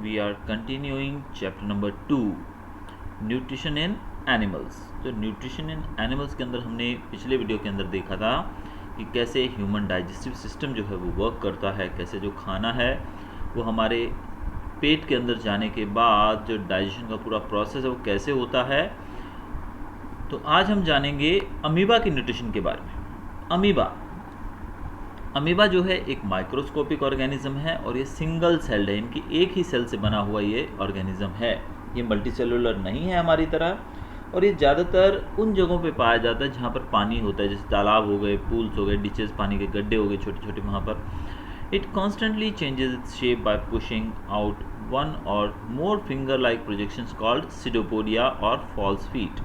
we are continuing chapter number 2 nutrition in animals. तो nutrition in animals के अंदर हमने पिछले वीडियो के अंदर देखा था कि कैसे ह्यूमन डाइजेस्टिव सिस्टम जो है वो वर्क करता है, कैसे जो खाना है वो हमारे पेट के अंदर जाने के बाद जो डाइजेशन का पूरा प्रोसेस है वो कैसे होता है। तो आज हम जानेंगे अमीबा की न्यूट्रिशन के बारे में। अमीबा जो है एक माइक्रोस्कोपिक ऑर्गेनिज्म है और ये सिंगल सेल्ड है, इनकी एक ही सेल से बना हुआ ये ऑर्गेनिज्म है। ये मल्टीसेलुलर नहीं है हमारी तरह, और ये ज़्यादातर उन जगहों पे पाया जाता है जहाँ पर पानी होता है, जैसे तालाब हो गए, पूल्स हो गए, डिचेस, पानी के गड्ढे हो गए छोटे छोटे, वहाँ पर it constantly changes its shape by pushing out one or more finger like projections called pseudopodia or false feet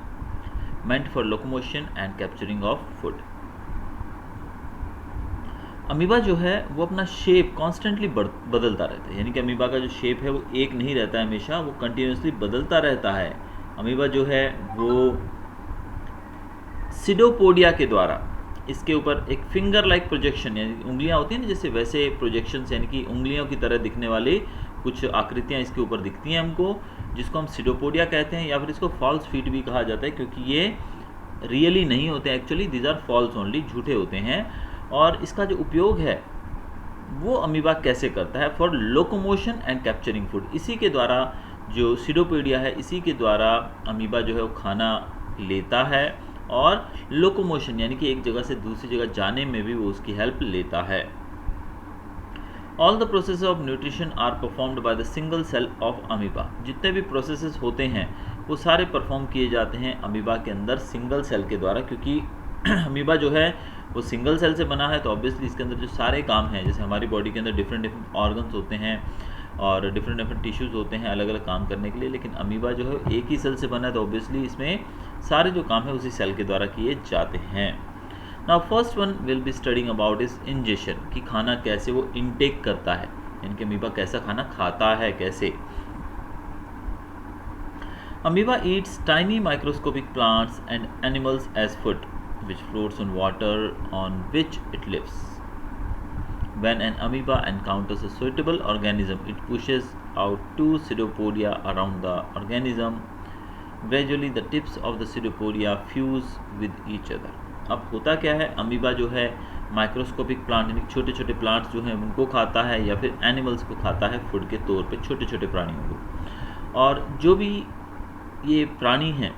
meant for locomotion and capturing of food। Amoeba जो है वो अपना शेप कॉन्स्टेंटली बदलता रहता है, यानी कि अमीबा का जो शेप है वो एक नहीं रहता है, हमेशा वो कंटिन्यूसली बदलता रहता है। अमीबा जो है वो सिडोपोडिया के द्वारा इसके ऊपर एक फिंगर लाइक प्रोजेक्शन, यानी उंगलियां होती हैं ना जैसे, वैसे प्रोजेक्शंस यानी कि उंगलियों की तरह दिखने वाली कुछ आकृतियां इसके ऊपर दिखती हैं हमको, जिसको हम सिडोपोडिया कहते हैं, या फिर इसको फॉल्स फीट भी कहा जाता है, क्योंकि ये रियली नहीं होते, actually these are false only, झूठे होते हैं। और इसका जो उपयोग है वो अमीबा कैसे करता है, for locomotion and capturing food. इसी के द्वारा जो सिडोपोडिया है, इसी के द्वारा अमीबा जो है वो खाना लेता है, और लोकोमोशन यानी कि एक जगह से दूसरी जगह जाने में भी वो उसकी हेल्प लेता है। All the process of nutrition are performed by the single cell of amoeba. जितने भी प्रोसेसेस होते हैं वो सारे परफॉर्म किए जाते हैं अमीबा के अंदर सिंगल सेल के द्वारा, क्योंकि अमीबा जो है वो सिंगल सेल से बना है, तो ऑब्वियसली इसके अंदर जो सारे काम हैं, जैसे हमारी बॉडी के अंदर डिफरेंट ऑर्गन्स होते हैं और डिफरेंट टिश्यूज़ होते हैं अलग अलग काम करने के लिए, लेकिन अमीबा जो है एक ही सेल से बना है, तो ऑब्वियसली इसमें सारे जो काम है उसी सेल के द्वारा किए जाते हैं। Now first one will be studying about is ingestion, कि खाना कैसे वो इनटेक करता है, यानी कि अमीबा कैसा खाना खाता है कैसे। Amoeba eats tiny microscopic plants and animals as food which floats on water on which it lives. When an amoeba encounters a suitable organism, it pushes out two pseudopodia around the organism. Gradually, the tips of the pseudopodia fuse with each other. अब होता क्या है, amoeba जो है microscopic plant यानी छोटे छोटे plants जो हैं उनको खाता है, या फिर एनिमल्स को खाता है फूड के तौर पे, छोटे छोटे प्राणियों को। और जो भी ये प्राणी हैं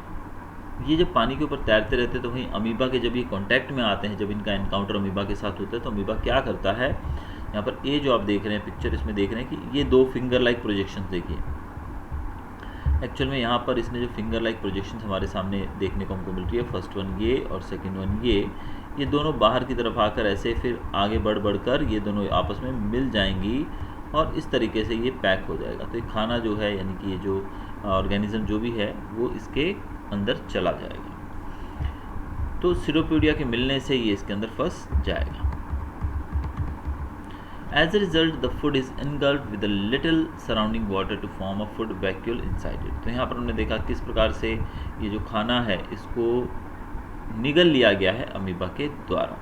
ये जब पानी के ऊपर तैरते रहते हैं, तो वहीं अमीबा के जब ये कांटेक्ट में आते हैं, जब इनका एनकाउंटर अमीबा के साथ होता है, तो अमीबा क्या करता है, यहाँ पर ये जो आप देख रहे हैं पिक्चर, इसमें देख रहे हैं कि ये दो फिंगर लाइक प्रोजेक्शंस देखिए। एक्चुअल में यहाँ पर इसने जो फिंगर लाइक प्रोजेक्शंस हमारे सामने देखने को हमको मिल रही है, फर्स्ट वन ये और सेकेंड वन ये दोनों बाहर की तरफ आकर ऐसे फिर आगे बढ़ कर ये दोनों आपस में मिल जाएंगी और इस तरीके से ये पैक हो जाएगा। तो ये खाना जो है, यानी कि ये जो ऑर्गेनिज्म जो भी है वो इसके अंदर चला जाएगा। तो सिडोपोडिया के मिलने से ये इसके अंदर फंस जाएगा। As a result, the food is engulfed with a little surrounding water to form a food vacuole inside it। तो यहाँ पर हमने देखा किस प्रकार से ये जो खाना है इसको निगल लिया गया है अमीबा के द्वारा।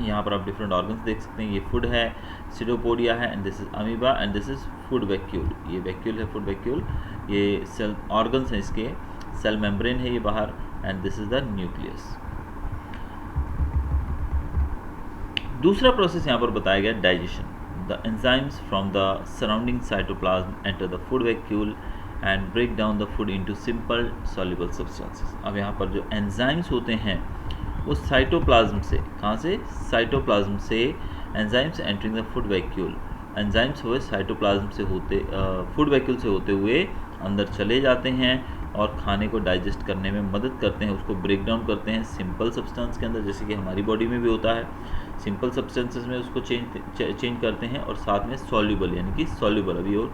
यहाँ पर आप डिफरेंट ऑर्गन्स देख सकते हैं, ये फूड है, सिडोपोडिया है, and this is amoeba, and this is food vacuole. ये वैक्यूल है, फूड वैक्यूल, ये सेल ऑर्गन्स हैं इसके, सेल मेम्ब्रेन है ये बाहर, and this is the nucleus. दूसरा प्रोसेस यहाँ पर बताया गया digestion. The enzymes from the surrounding cytoplasm enter the food vacuole and break down the food into simple soluble substances. अब यहाँ पर जो एंजाइम्स होते हैं वो साइटोप्लाज्म से, कहाँ से, साइटोप्लाज्म से, enzymes entering the food vacuole, enzymes हुए साइटोप्लाज्म से होते फूड वैक्यूल से होते हुए अंदर चले जाते हैं और खाने को डाइजेस्ट करने में मदद करते हैं, उसको ब्रेक डाउन करते हैं सिंपल सब्सटेंस के अंदर, जैसे कि हमारी बॉडी में भी होता है, सिंपल सब्सटेंसेस में उसको चेंज करते हैं, और साथ में सॉल्युबल यानी कि सॉल्युबल अभी और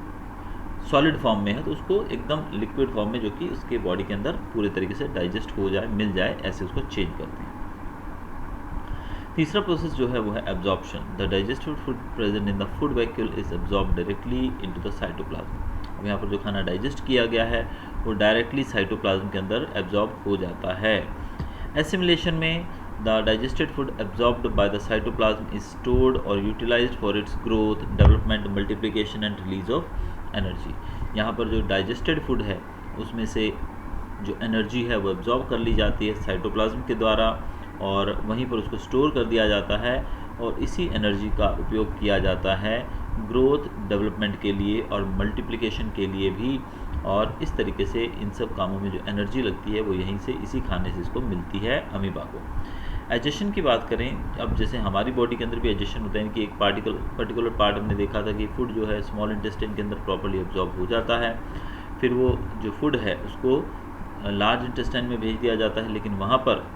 सॉलिड फॉर्म में है तो उसको एकदम लिक्विड फॉर्म में, जो कि उसके बॉडी के अंदर पूरे तरीके से डाइजेस्ट हो जाए, मिल जाए, ऐसे उसको चेंज करते हैं। तीसरा प्रोसेस जो है वो है absorption. The digested food present in the food vacuole is absorb directly into the cytoplasm. अब यहाँ पर जो खाना डाइजेस्ट किया गया है वो डायरेक्टली साइटोप्लाज्म के अंदर एब्जॉर्ब हो जाता है। एसिमिलेशन में The digested food absorbed by the cytoplasm is stored or utilized for its growth, development, multiplication and release of energy. यहाँ पर जो digested food है उसमें से जो एनर्जी है वो एब्जॉर्ब कर ली जाती है साइटोप्लाज्म के द्वारा और वहीं पर उसको स्टोर कर दिया जाता है और इसी एनर्जी का उपयोग किया जाता है ग्रोथ, डेवलपमेंट के लिए और मल्टीप्लिकेशन के लिए भी। और इस तरीके से इन सब कामों में जो एनर्जी लगती है वो यहीं से, इसी खाने से इसको मिलती है अमीबा को। एजेशन की बात करें, अब जैसे हमारी बॉडी के अंदर भी एजेशन होता है कि एक पर्टिकुलर पार्ट हमने देखा था कि फूड जो है स्मॉल इंटेस्टाइन के अंदर प्रॉपर्ली एब्जॉर्ब हो जाता है, फिर वो जो फूड है उसको लार्ज इंटेस्टाइन में भेज दिया जाता है, लेकिन वहाँ पर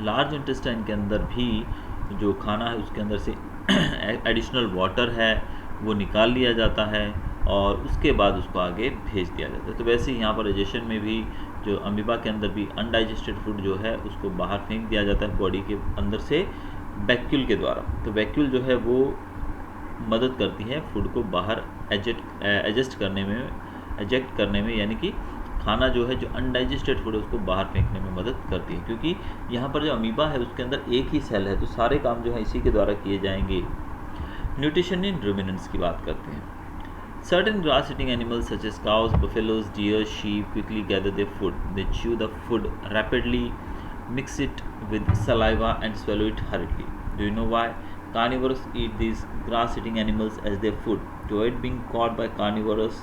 लार्ज इंटेस्टाइन के अंदर भी जो खाना है उसके अंदर से एडिशनल वाटर है वो निकाल लिया जाता है और उसके बाद उसको आगे भेज दिया जाता है। तो वैसे ही यहाँ पर डाइजेशन में भी जो अमीबा के अंदर भी अनडाइजेस्टेड फूड जो है उसको बाहर फेंक दिया जाता है बॉडी के अंदर से वैक्यूल के द्वारा। तो वैक्यूल जो है वो मदद करती है फूड को बाहर एजेक्ट करने में, यानी कि खाना जो है जो अनडाइजेस्टेड फूड है उसको बाहर फेंकने में मदद करती है, क्योंकि यहाँ पर जो अमीबा है उसके अंदर एक ही सेल है तो सारे काम जो है इसी के द्वारा किए जाएंगे। न्यूट्रिशन इन रुमिनेंट्स की बात करते हैं। Certain grass-eating animals such as cows, buffaloes, deer, sheep quickly gather their food. They chew the food rapidly, mix it with saliva and swallow it hurriedly. Do you know why? Carnivores eat these grass-eating animals as their food. To avoid being caught by carnivores,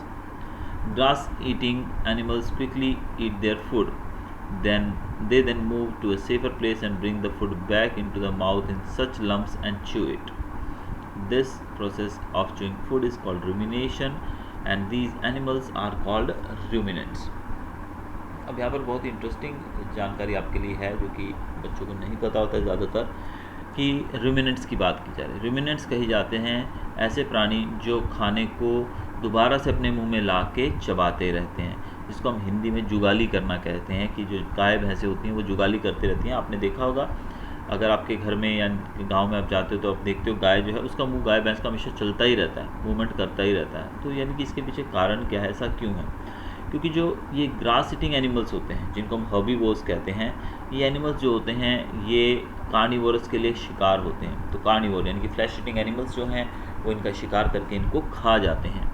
grass-eating animals quickly eat their food. They then move to a safer place and bring the food back into the mouth in such lumps and chew it. This process of chewing food is called rumination and these animals are called ruminants. अब यहाँ पर बहुत ही interesting जानकारी आपके लिए है जो कि बच्चों को नहीं पता होता है ज़्यादातर, कि रुमिनेंट्स की बात की जा रही है। रुमिनेंट्स कही जाते हैं ऐसे प्राणी जो खाने को दोबारा से अपने मुंह में ला के चबाते रहते हैं, जिसको हम हिंदी में जुगाली करना कहते हैं, कि जो गाय भैंसें होती हैं वो जुगाली करते रहती हैं। आपने देखा होगा अगर आपके घर में या गांव में आप जाते हो तो आप देखते हो गाय जो है उसका मुंह, गाय भैंस का हमेशा चलता ही रहता है, मूवमेंट करता ही रहता है। तो यानी कि इसके पीछे कारण क्या है, ऐसा क्यों है? क्योंकि जो ये ग्रास ईटिंग एनिमल्स होते हैं जिनको हम हर्बीवोर्स कहते हैं, ये एनिमल्स जो होते हैं ये कार्निवोरस के लिए शिकार होते हैं। तो कार्निवोर यानी कि फ्लैश ईटिंग एनिमल्स जो हैं वो इनका शिकार करके इनको खा जाते हैं।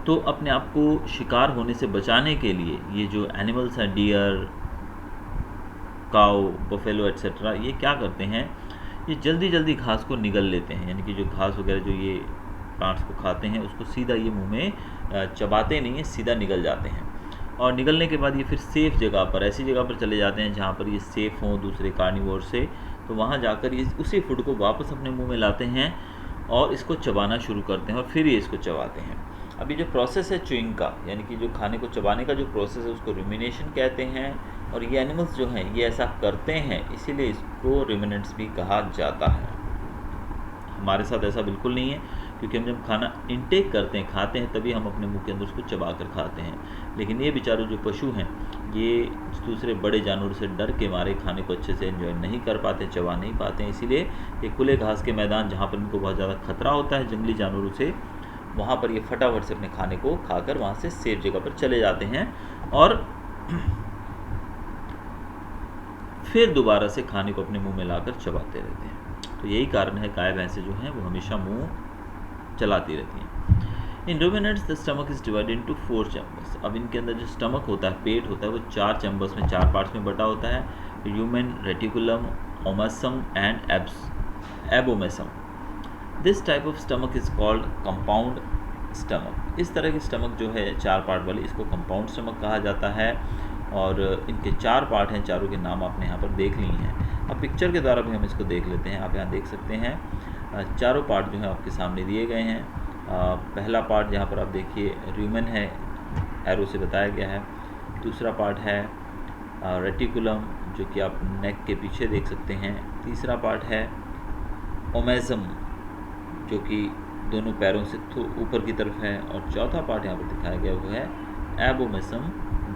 तो अपने आप को शिकार होने से बचाने के लिए ये जो एनिमल्स हैं, डियर, काऊ, बफेलो एट्सेट्रा, ये क्या करते हैं, ये जल्दी जल्दी घास को निगल लेते हैं। यानी कि जो घास वगैरह जो ये प्लांट्स को खाते हैं उसको सीधा ये मुंह में चबाते नहीं है, सीधा निगल जाते हैं। और निगलने के बाद ये फिर सेफ़ जगह पर, ऐसी जगह पर चले जाते हैं जहाँ पर ये सेफ़ हों दूसरे कार्निवोर से। तो वहाँ जाकर ये उसी फूड को वापस अपने मुँह में लाते हैं और इसको चबाना शुरू करते हैं और फिर ये इसको चबाते हैं। अभी जो प्रोसेस है च्यूइंग का, यानी कि जो खाने को चबाने का जो प्रोसेस है उसको रुमिनेशन कहते हैं। और ये एनिमल्स जो हैं ये ऐसा करते हैं, इसीलिए इसको रुमिनेंट्स भी कहा जाता है। हमारे साथ ऐसा बिल्कुल नहीं है, क्योंकि हम जब खाना इनटेक करते हैं, खाते हैं, तभी हम अपने मुंह के अंदर उसको चबा कर खाते हैं। लेकिन ये बेचारे जो पशु हैं ये दूसरे बड़े जानवरों से डर के मारे खाने को अच्छे से एंजॉय नहीं कर पाते, चबा नहीं पाते हैं। इसीलिए ये खुले घास के मैदान जहाँ पर इनको बहुत ज़्यादा खतरा होता है जंगली जानवरों से, वहाँ पर ये फटाफट से अपने खाने को खाकर वहाँ से सेफ जगह पर चले जाते हैं और फिर दोबारा से खाने को अपने मुंह में लाकर चबाते रहते हैं। तो यही कारण है गाय भैंसें जो हैं वो हमेशा मुंह चलाती रहती हैं। In ruminants the stomach is divided into 4 chambers. अब इनके अंदर जो स्टमक होता है, पेट होता है, वो 4 चैम्बर्स में, 4 पार्ट्स में बटा होता है, human, reticulum, omasum and abomasum. This type of stomach is called compound stomach. इस तरह की स्टमक जो है 4 पार्ट वाली, इसको कंपाउंड स्टमक कहा जाता है। और इनके 4 पार्ट हैं, चारों के नाम आपने यहाँ पर देख लिए हैं। अब पिक्चर के द्वारा भी हम इसको देख लेते हैं। आप यहाँ देख सकते हैं चारों पार्ट जो है आपके सामने दिए गए हैं। पहला पार्ट जहाँ पर आप देखिए र्यूमेन है, एरो से बताया गया है। दूसरा पार्ट है रेटिकुलम, जो कि आप नेक के पीछे देख सकते हैं। तीसरा पार्ट है ओमेसम, जो कि दोनों पैरों से ऊपर की तरफ है। और चौथा पार्ट यहाँ पर दिखाया गया वो है एबोमेसम,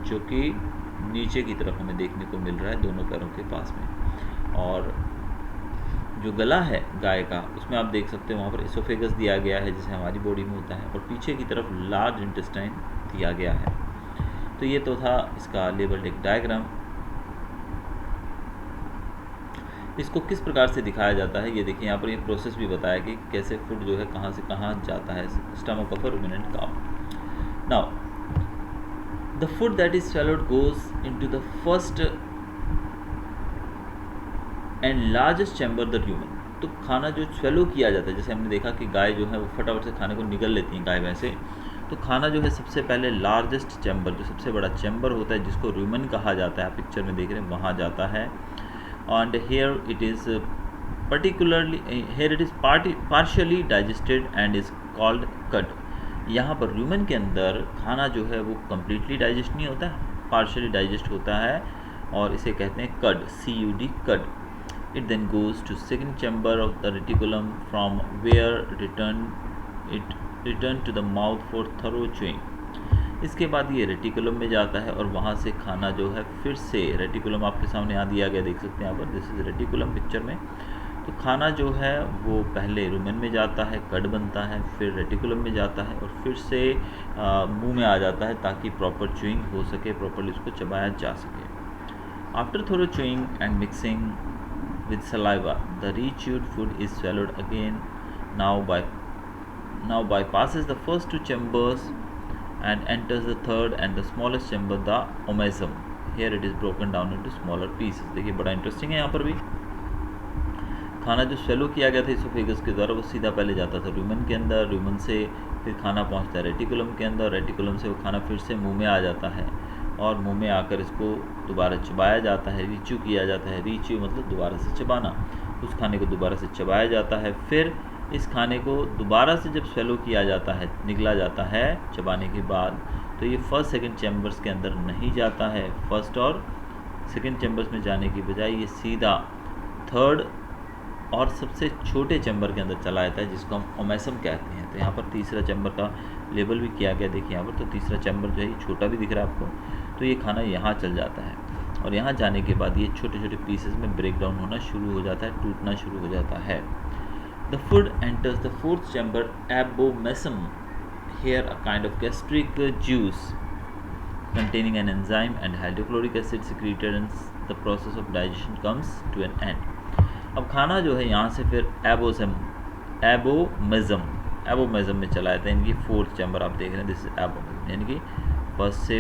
जो कि नीचे की तरफ हमें देखने को मिल रहा है, दोनों पैरों के पास में। और जो गला है गाय का, उसमें आप देख सकते हैं वहाँ पर एसोफेगस दिया गया है जैसे हमारी बॉडी में होता है, और पीछे की तरफ लार्ज इंटेस्टाइन दिया गया है। तो ये तो था इसका लेबल्ड एक डायग्राम। इसको किस प्रकार से दिखाया जाता है, ये देखिए यहाँ पर ये प्रोसेस भी बताया कि कैसे फूड जो है कहाँ से कहाँ जाता है stomach of a ruminant cow. Now the food that is swallowed goes into the first and largest chamber the human. तो खाना जो स्वेलो किया जाता है, जैसे हमने देखा कि गाय जो है वो फटाफट से खाने को निगल लेती हैं गाय भैंसे, तो खाना जो है सबसे पहले लार्जेस्ट चैम्बर, जो सबसे बड़ा चैम्बर होता है जिसको रूमेन कहा जाता है, आप पिक्चर में देख रहे हैं, वहाँ जाता है। And here it is particularly here it is partially digested and is called cud. यहाँ पर रूमेन के अंदर खाना जो है वो कम्प्लीटली डाइजेस्ट नहीं होता है, पार्शियली डाइजेस्ट होता है और इसे कहते हैं कड, CUD, कड। It then goes to second chamber of the reticulum from where return to the mouth for thorough chewing। इसके बाद ये रेटिकुलम में जाता है और वहाँ से खाना जो है फिर से, रेटिकुलम आपके सामने यहाँ दिया गया, देख सकते हैं यहाँ पर, दिस इज रेटिकुलम पिक्चर में। तो खाना जो है वो पहले रुमेन में जाता है, कड बनता है, फिर रेटिकुलम में जाता है और फिर से मुंह में आ जाता है ताकि प्रॉपर च्यूइंग हो सके, प्रॉपरली उसको चबाया जा सके। After thorough chewing and mixing with saliva, the rechewed food is swallowed again, now bypasses the first two chambers and enters the third and the smallest chamber, the omasum। here it is broken down into smaller pieces। देखिए बड़ा interesting है, यहाँ पर भी खाना जो swallow किया गया था इसोफेगस के द्वारा वो सीधा पहले जाता था रूमेन के अंदर, रूमेन से फिर खाना पहुँचता है रेटिकुलम के अंदर, रेटिकुलम से वो खाना फिर से मुँह में आ जाता है और मुंह में आकर इसको दोबारा चबाया जाता है, रीच्यू किया जाता है। रीच्यू मतलब दोबारा से चबाना, उस खाने को दोबारा से चबाया जाता है। फिर इस खाने को दोबारा से जब स्वेलो किया जाता है, निगला जाता है चबाने के बाद, तो ये फर्स्ट सेकंड चैम्बर्स के अंदर नहीं जाता है। फर्स्ट और सेकंड चैम्बर्स में जाने की बजाय ये सीधा थर्ड और सबसे छोटे चैम्बर के अंदर चला जाता है जिसको हम ओमेसम कहते हैं। तो यहाँ पर तीसरा चैम्बर का लेबल भी किया गया, देखिए यहाँ पर, तो तीसरा चैम्बर जो है छोटा भी दिख रहा है आपको। तो ये खाना यहाँ चल जाता है और यहाँ जाने के बाद ये छोटे छोटे पीसेस में ब्रेक डाउन होना शुरू हो जाता है, टूटना शुरू हो जाता है। The food enters the fourth chamber abomasum, here a kind of gastric juice containing an enzyme and hydrochloric acid secreted and the process of digestion comes to an end। अब खाना जो है यहाँ से फिर एबोमेज़म में चला जाता है। इनकी फोर्थ चैम्बर आप देख रहे हैं, दिस इज एबोमेज़म, यानी कि फर्स्ट से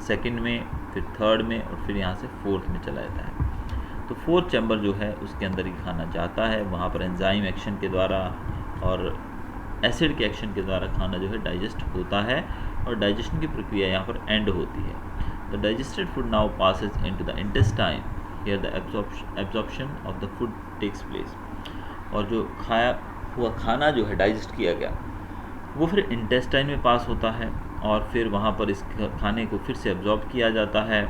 सेकंड में, फिर थर्ड में और फिर यहाँ से फोर्थ में चला जाता है। तो फोर्थ चैम्बर जो है उसके अंदर ही खाना जाता है, वहाँ पर एंजाइम एक्शन के द्वारा और एसिड के एक्शन के द्वारा खाना जो है डाइजेस्ट होता है और डाइजेशन की प्रक्रिया यहाँ पर एंड होती है। The digested food now passes into the intestine, here the absorption of the food takes place. और जो खाया हुआ खाना जो है डाइजेस्ट किया गया वो फिर इंटेस्टाइन में पास होता है और फिर वहाँ पर इस खाने को फिर से एब्जॉर्ब किया जाता है।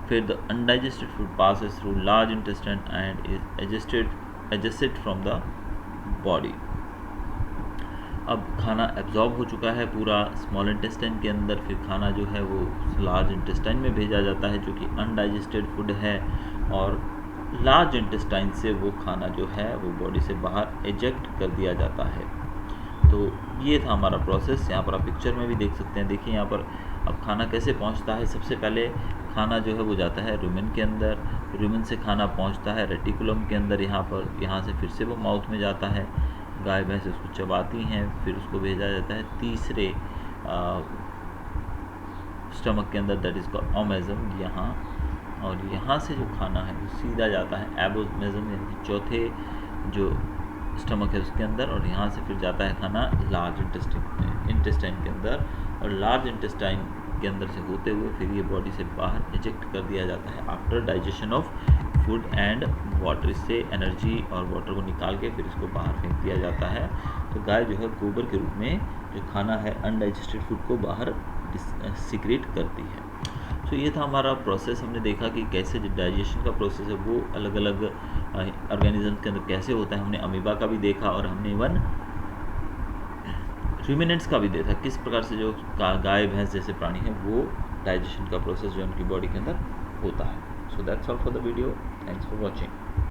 फिर the undigested food passes through large intestine and is adjusted from the body. अब खाना एब्जॉर्ब हो चुका है पूरा स्मॉल इंटेस्टाइन के अंदर, फिर खाना जो है वो लार्ज इंटेस्टाइन में भेजा जाता है जो कि अनडाइजेस्टेड फूड है और लार्ज इंटेस्टाइन से वो खाना जो है वो बॉडी से बाहर एजेक्ट कर दिया जाता है। तो ये था हमारा प्रोसेस, यहाँ पर आप पिक्चर में भी देख सकते हैं। देखिए यहाँ पर अब खाना कैसे पहुँचता है। सबसे पहले खाना जो है वो जाता है रूमेन के अंदर, रूमेन से खाना पहुँचता है रेटिकुलम के अंदर, यहाँ से फिर से वो माउथ में जाता है, गाय भैंस उसको चबाती हैं, फिर उसको भेजा जाता है तीसरे स्टमक के अंदर, दैट इज़ कॉल्ड ओमेज़म यहाँ, और यहाँ से जो खाना है वो सीधा जाता है एबोमेज़म यानी कि चौथे जो स्टमक है उसके अंदर, और यहाँ से फिर जाता है खाना लार्ज इंटेस्टाइन के अंदर, और लार्ज इंटेस्टाइन के अंदर से होते हुए फिर ये बॉडी से बाहर इजेक्ट कर दिया जाता है after digestion of food and water. इससे एनर्जी और वाटर को निकाल के फिर इसको बाहर फेंक दिया जाता है। तो गाय जो है गोबर के रूप में जो खाना है अनडाइजेस्टेड फूड को बाहर सीक्रेट करती है। तो ये था हमारा प्रोसेस। हमने देखा कि कैसे जो डाइजेशन का प्रोसेस है वो अलग अलग ऑर्गेनिज्म के अंदर कैसे होता है। हमने अमीबा का भी देखा और हमने इवन रूमिनेंट्स का भी देखा, किस प्रकार से जो गाय भैंस जैसे प्राणी है वो डाइजेशन का प्रोसेस जो उनकी बॉडी के अंदर होता है। So that's all for the video. Thanks for watching.